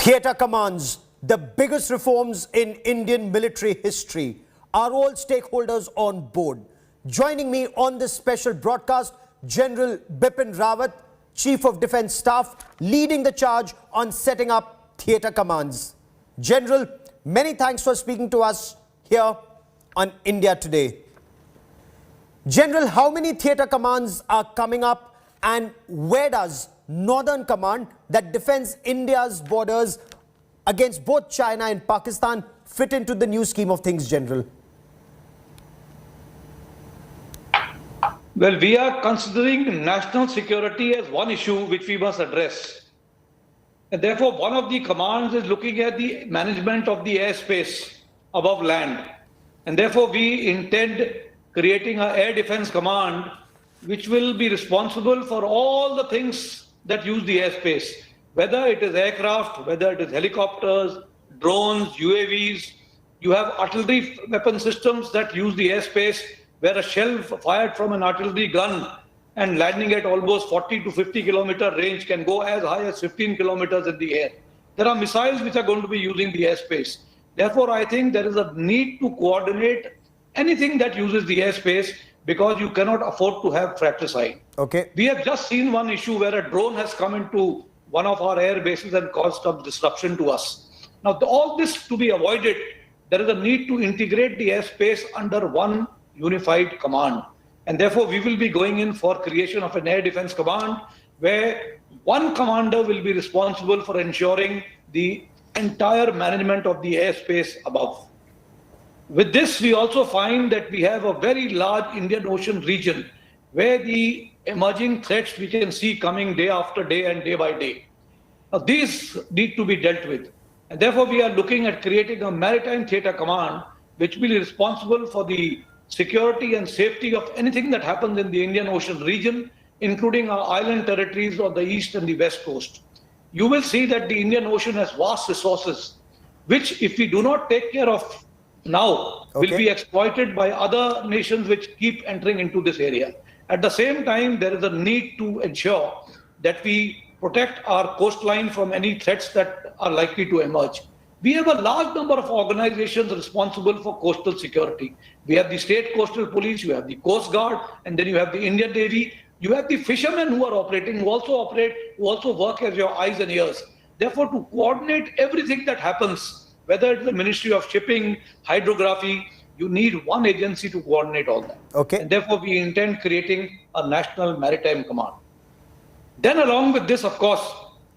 Theatre commands, the biggest reforms in Indian military history. Are all stakeholders on board? Joining me on this special broadcast, General Bipin Rawat, Chief of Defence Staff, leading the charge on setting up theatre commands. General, many thanks for speaking to us here on India Today. General, how many theatre commands are coming up, and where does Northern Command that defends India's borders against both China and Pakistan fit into the new scheme of things, General? Well, we are considering national security as one issue which we must address. And therefore, one of the commands is looking at the management of the airspace above land. And therefore, we intend creating an air defense command which will be responsible for all the things that use the airspace, whether it is aircraft, whether it is helicopters, drones, UAVs. You have artillery weapon systems that use the airspace, where a shell fired from an artillery gun and landing at almost 40 to 50 kilometer range can go as high as 15 kilometers in the air. There are missiles which are going to be using the airspace. Therefore, I think there is a need to coordinate anything that uses the airspace, because you cannot afford to have fratricide. Okay. We have just seen one issue where a drone has come into one of our air bases and caused some disruption to us. Now, all this to be avoided, there is a need to integrate the airspace under one unified command. And therefore, we will be going in for creation of an air defense command where one commander will be responsible for ensuring the entire management of the airspace above. With this, we also find that we have a very large Indian Ocean region where the emerging threats we can see coming day after day and day by day. Now, these need to be dealt with. And therefore, we are looking at creating a maritime theatre command which will be responsible for the security and safety of anything that happens in the Indian Ocean region, including our island territories on the east and the west coast. You will see that the Indian Ocean has vast resources, which if we do not take care of now, will be exploited by other nations which keep entering into this area. At the same time, there is a need to ensure that we protect our coastline from any threats that are likely to emerge. We have a large number of organizations responsible for coastal security. We have the State Coastal Police, you have the Coast Guard, and then you have the Indian Navy. You have the fishermen who are operating, who also work as your eyes and ears. Therefore, to coordinate everything that happens, whether it's the Ministry of Shipping, Hydrography, you need one agency to coordinate all that. Okay. And therefore, we intend creating a National Maritime Command. Then along with this, of course,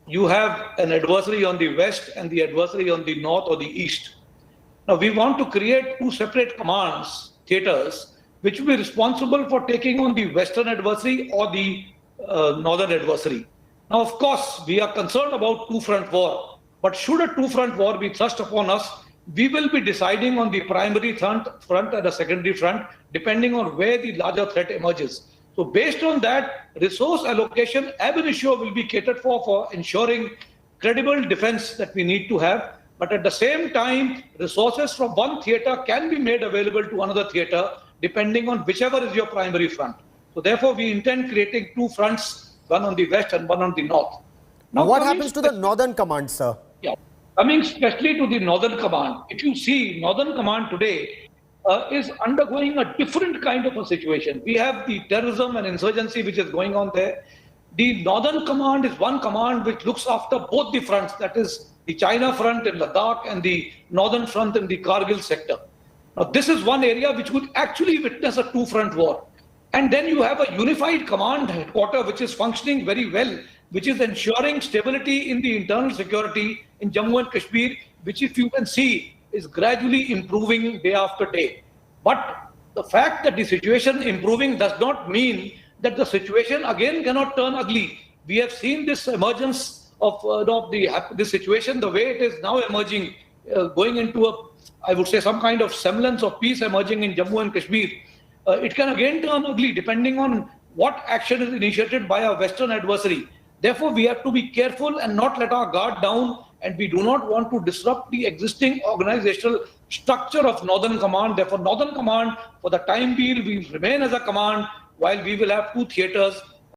you have an adversary on the west and the adversary on the north or the east. Now, we want to create two separate commands, theatres, which will be responsible for taking on the western adversary or the northern adversary. Now, of course, we are concerned about two-front war. But should a two-front war be thrust upon us, we will be deciding on the primary front and a secondary front, depending on where the larger threat emerges. So based on that, resource allocation ab initio will be catered for ensuring credible defense that we need to have. But at the same time, resources from one theatre can be made available to another theatre, depending on whichever is your primary front. So therefore, we intend creating two fronts, one on the west and one on the north. Now, what happens to the Northern Command, sir? Yeah. Coming especially to the Northern Command, if you see, Northern Command today is undergoing a different kind of a situation. We have the terrorism and insurgency which is going on there. The Northern Command is one command which looks after both the fronts, that is the China front in Ladakh and the Northern front in the Kargil sector. Now, this is one area which would actually witness a two-front war. And then you have a unified command headquarters which is functioning very well, which is ensuring stability in the internal security in Jammu and Kashmir, which, if you can see, is gradually improving day after day. But the fact that the situation improving does not mean that the situation again cannot turn ugly. We have seen this emergence of this situation, the way it is now emerging, going into I would say, some kind of semblance of peace emerging in Jammu and Kashmir. It can again turn ugly depending on what action is initiated by our Western adversary. Therefore, we have to be careful and not let our guard down, and we do not want to disrupt the existing organizational structure of Northern Command. Therefore, Northern Command, for the time being, will remain as a command, while we will have two theatres